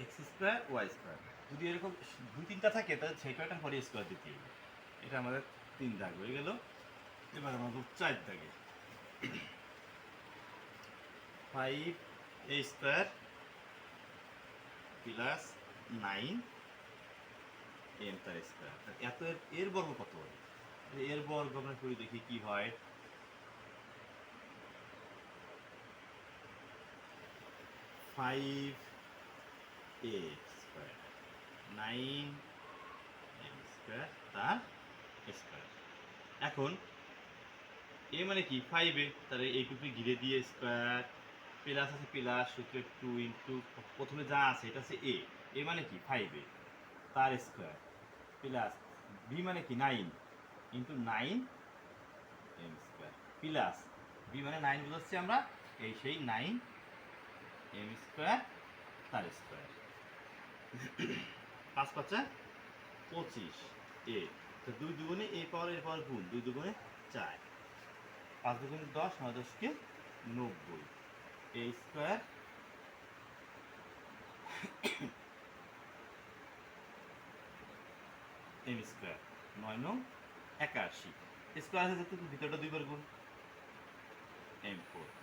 X square Y square. যদি এরকম 2-3টা থাকে তাহলে সেই কয়টার পরে স্কোয়ার দিতে হবে। এটা আমাদের 3 দাগ হয়ে গেল। এবার আমাদের 4 দাগে 5a স্কোয়ার প্লাস 9m তার স্কোয়ার। এত এর বর্গ কত হয়? এর বর্গ আমরা করি দেখি কি হয়। 5a স্কোয়ার 9m স্কোয়ার তার স্কোয়ার। এখন এ মানে কি 5a, তাহলে এইটুকু ঘিরে দিয়ে স্কোয়ার প্লাস আছে প্লাস সূত্রে 2 ইন্টু প্রথমে যা আছে এটা আছে এ মানে কি 5a তার স্কোয়ার প্লাস বি মানে কি 9 into 9m square plus B মানে 9 বুঝাচ্ছি আমরা, এই সেই 9m স্কোয়ার তার স্কোয়ার। 5×5 = 25 এ, তো 2 দুগুণে এ পাওয়ার এর পাওয়ার গুণ 2 দুগুণে 4, 5 দুগুণে 10, 9 10কে 90 এ স্কোয়ার এম স্কোয়ার 9×9 = 81 স্কোয়ার আছে যেহেতু ভিতরটা 2 বার গুণ m4